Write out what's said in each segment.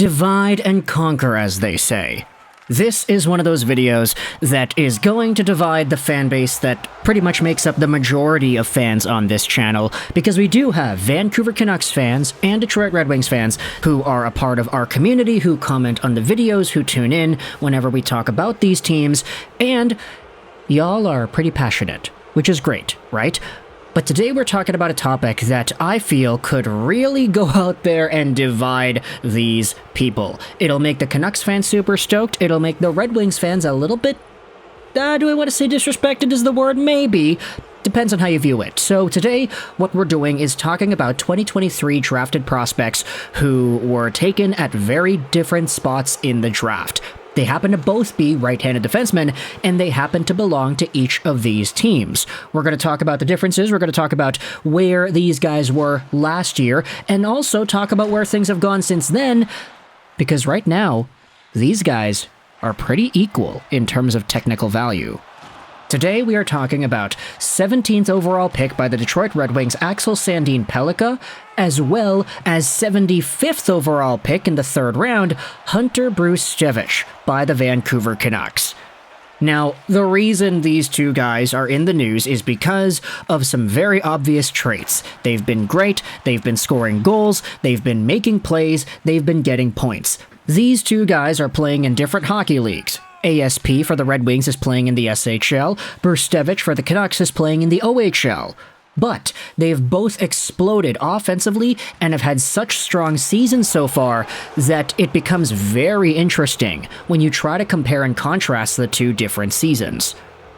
Divide and conquer, as they say. This is one of those videos that is going to divide the fan base that pretty much makes up the majority of fans on this channel, because we do have Vancouver Canucks fans and Detroit Red Wings fans who are a part of our community, who comment on the videos, who tune in whenever we talk about these teams, and y'all are pretty passionate, which is great, right? But today we're talking about a topic that I feel could really go out there and divide these people. It'll make the Canucks fans super stoked, it'll make the Red Wings fans a little bit, do I want to say disrespected is the word? Maybe. Depends on how you view it. So today, what we're doing is talking about 2023 drafted prospects who were taken at very different spots in the draft. They happen to both be right-handed defensemen, and they happen to belong to each of these teams. We're going to talk about the differences, we're going to talk about where these guys were last year, and also talk about where things have gone since then, because right now, these guys are pretty equal in terms of technical value. Today we are talking about 17th overall pick by the Detroit Red Wings Axel Sandin Pellikka, as well as 75th overall pick in the third round, Hunter Brzustewicz by the Vancouver Canucks. Now, the reason these two guys are in the news is because of some very obvious traits. They've been great, they've been scoring goals, they've been making plays, they've been getting points. These two guys are playing in different hockey leagues. ASP for the Red Wings is playing in the SHL, Brzustewicz for the Canucks is playing in the OHL. But they've both exploded offensively and have had such strong seasons so far that it becomes very interesting when you try to compare and contrast the two different seasons.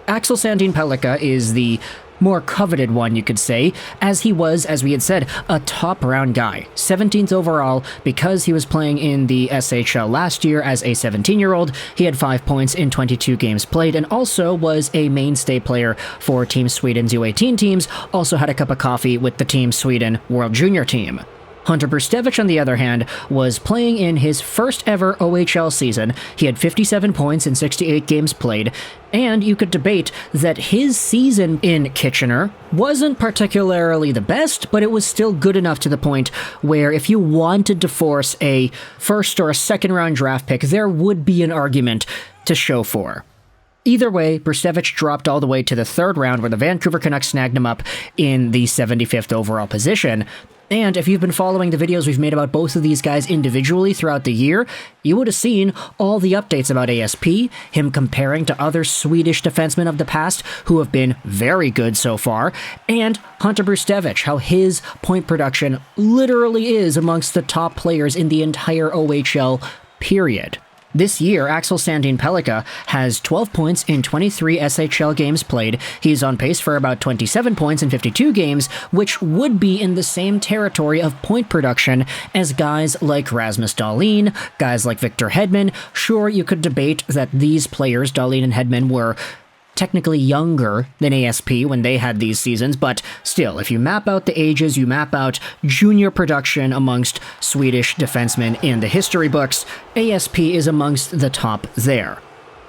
Axel Sandin Pellikka is the more coveted one, you could say, as he was, as we had said, a top-round guy. 17th overall, because he was playing in the SHL last year as a 17-year-old. He had 5 points in 22 games played, and also was a mainstay player for Team Sweden's U18 teams, also had a cup of coffee with the Team Sweden World Junior team. Hunter Brzustewicz, on the other hand, was playing in his first ever OHL season. He had 57 points in 68 games played, and you could debate that his season in Kitchener wasn't particularly the best, but it was still good enough to the point where if you wanted to force a first or a second round draft pick, there would be an argument to show for. Either way, Brzustewicz dropped all the way to the third round, where the Vancouver Canucks snagged him up in the 75th overall position. And if you've been following the videos we've made about both of these guys individually throughout the year, you would have seen all the updates about ASP, him comparing to other Swedish defensemen of the past who have been very good so far, and Hunter Brzustewicz, how his point production literally is amongst the top players in the entire OHL, period. This year, Axel Sandin Pellikka has 12 points in 23 SHL games played. He's on pace for about 27 points in 52 games, which would be in the same territory of point production as guys like Rasmus Dahlin, guys like Victor Hedman. Sure, you could debate that these players, Dahlin and Hedman, were technically younger than ASP when they had these seasons, but still, if you map out the ages, you map out junior production amongst Swedish defensemen in the history books, ASP is amongst the top there.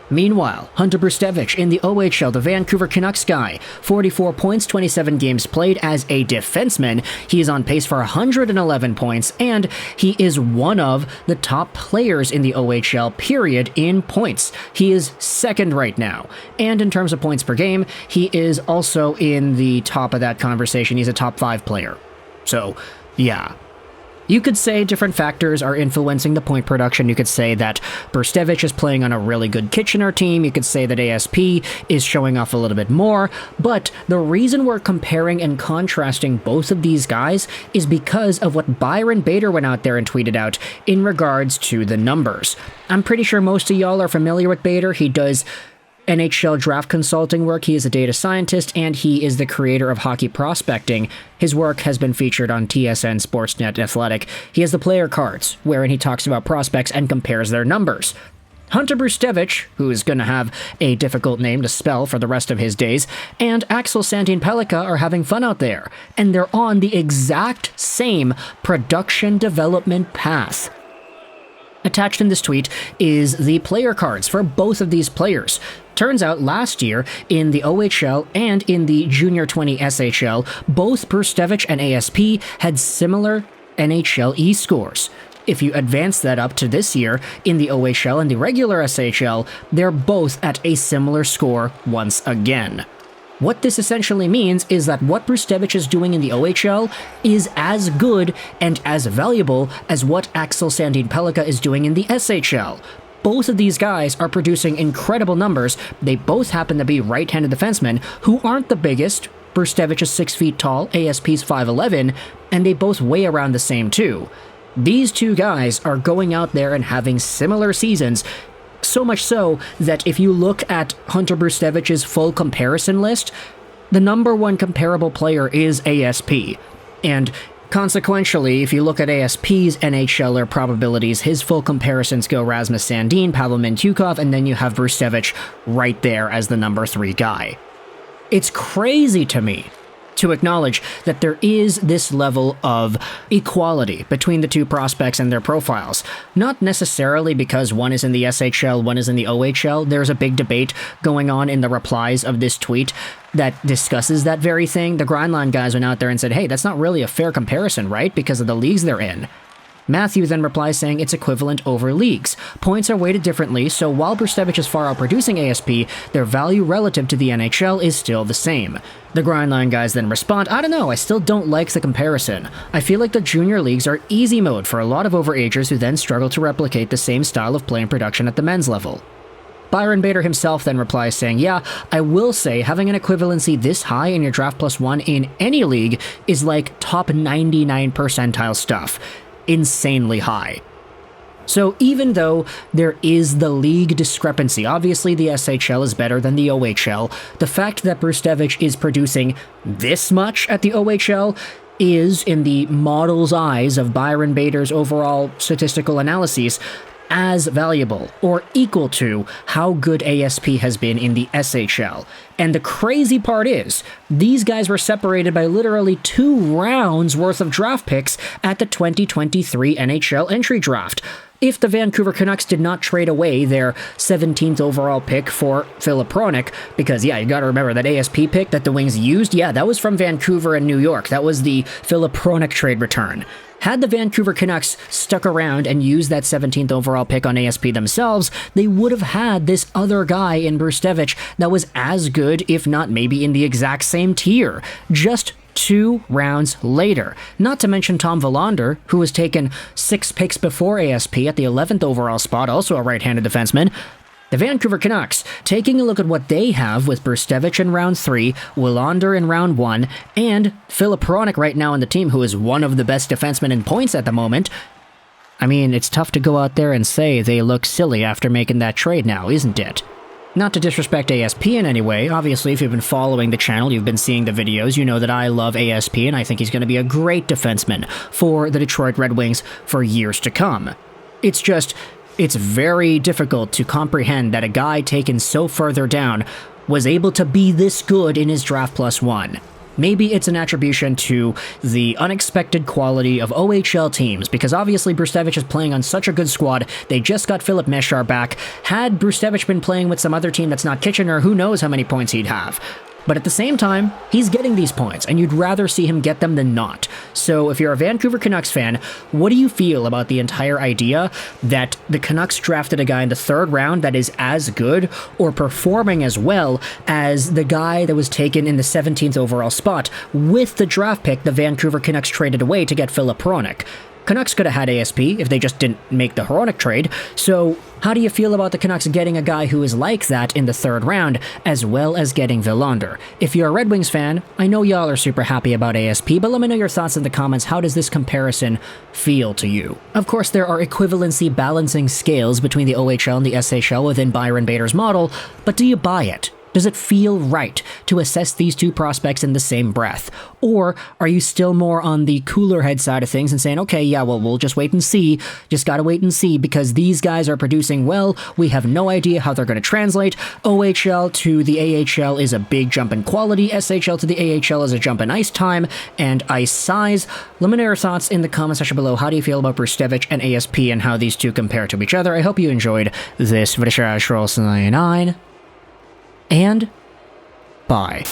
Meanwhile, Hunter Brzustewicz in the OHL, the Vancouver Canucks guy, 44 points, 27 games played as a defenseman. He is on pace for 111 points, and he is one of the top players in the OHL, period, in points. He is second right now. And in terms of points per game, he is also in the top of that conversation. He's a top 5 player. So, yeah. You could say different factors are influencing the point production. You could say that Brzustewicz is playing on a really good Kitchener team. You could say that ASP is showing off a little bit more. But the reason we're comparing and contrasting both of these guys is because of what Byron Bader went out there and tweeted out in regards to the numbers. I'm pretty sure most of y'all are familiar with Bader. He does NHL Draft consulting work. He is a data scientist, and he is the creator of Hockey Prospecting. His work has been featured on TSN, Sportsnet, Athletic. He has the player cards, wherein he talks about prospects and compares their numbers. Hunter Brzustewicz, who is going to have a difficult name to spell for the rest of his days, and Axel Sandin Pellikka are having fun out there, and they're on the exact same production development path. Attached in this tweet is the player cards for both of these players. Turns out last year, in the OHL and in the Junior 20 SHL, both Brzustewicz and ASP had similar NHL E scores. if you advance that up to this year in the OHL and the regular SHL, they're both at a similar score once again. What this essentially means is that what Brzustewicz is doing in the OHL is as good and as valuable as what Axel Sandin Pellikka is doing in the SHL. Both of these guys are producing incredible numbers. They both happen to be right-handed defensemen who aren't the biggest. Brzustewicz is 6 feet tall, ASP's 5'11", and they both weigh around the same too. These two guys are going out there and having similar seasons, so much so that if you look at Hunter Brzustewicz's full comparison list, the number one comparable player is ASP. And consequentially, if you look at ASP's NHLer probabilities, his full comparisons go Rasmus Sandin, Pavel Mintyukov, and then you have Brzustewicz right there as the number 3 guy. It's crazy to me to acknowledge that there is this level of equality between the two prospects and their profiles. Not necessarily because one is in the SHL, one is in the OHL. There's a big debate going on in the replies of this tweet that discusses that very thing. The Grindline guys went out there and said, hey, that's not really a fair comparison, right? Because of the leagues they're in. Matthew then replies saying it's equivalent over leagues. Points are weighted differently, so while Brzustewicz is far outproducing ASP, their value relative to the NHL is still the same. The Grindline guys then respond, I don't know, I still don't like the comparison. I feel like the junior leagues are easy mode for a lot of overagers who then struggle to replicate the same style of play and production at the men's level. Byron Bader himself then replies saying, yeah, I will say having an equivalency this high in your draft +1 in any league is like top 99 percentile stuff. Insanely high. So even though there is the league discrepancy, obviously the SHL is better than the OHL, the fact that Brzustewicz is producing this much at the OHL is, in the model's eyes of Byron Bader's overall statistical analyses, as valuable or equal to how good ASP has been in the SHL. And the crazy part is, these guys were separated by literally 2 rounds worth of draft picks at the 2023 NHL Entry Draft. If the Vancouver Canucks did not trade away their 17th overall pick for Filip Hronek, because yeah, you gotta remember that ASP pick that the Wings used, yeah, that was from Vancouver and New York. That was the Filip Hronek trade return. Had the Vancouver Canucks stuck around and used that 17th overall pick on ASP themselves, they would have had this other guy in Brzustewicz that was as good, if not maybe in the exact same tier, just 2 rounds later. Not to mention Tom Willander, who was taken 6 picks before ASP at the 11th overall spot, also a right-handed defenseman. The Vancouver Canucks, taking a look at what they have with Brzustewicz in round 3, Willander in round 1, and Filip Hronek right now on the team, who is one of the best defensemen in points at the moment. I mean, it's tough to go out there and say they look silly after making that trade now, isn't it? Not to disrespect ASP in any way, obviously if you've been following the channel, you've been seeing the videos, you know that I love ASP and I think he's going to be a great defenseman for the Detroit Red Wings for years to come. It's just, it's very difficult to comprehend that a guy taken so further down was able to be this good in his draft +1. Maybe it's an attribution to the unexpected quality of OHL teams, because obviously Brzustewicz is playing on such a good squad. They just got Filip Mesar back. Had Brzustewicz been playing with some other team that's not Kitchener, who knows how many points he'd have. But at the same time, he's getting these points, and you'd rather see him get them than not. So if you're a Vancouver Canucks fan, what do you feel about the entire idea that the Canucks drafted a guy in the 3rd round that is as good or performing as well as the guy that was taken in the 17th overall spot with the draft pick the Vancouver Canucks traded away to get Filip Hronek? Canucks could have had ASP if they just didn't make the Hronek trade, so how do you feel about the Canucks getting a guy who is like that in the 3rd round, as well as getting Willander? If you're a Red Wings fan, I know y'all are super happy about ASP, but let me know your thoughts in the comments. How does this comparison feel to you? Of course, there are equivalency balancing scales between the OHL and the SHL within Byron Bader's model, but do you buy it? Does it feel right to assess these two prospects in the same breath? Or are you still more on the cooler head side of things and saying, okay, yeah, well, we'll just wait and see. Just gotta wait and see because these guys are producing well. We have no idea how they're going to translate. OHL to the AHL is a big jump in quality. SHL to the AHL is a jump in ice time and ice size. Let me know your thoughts in the comment section below. How do you feel about Brzustewicz and ASP and how these two compare to each other? I hope you enjoyed this video. And bye.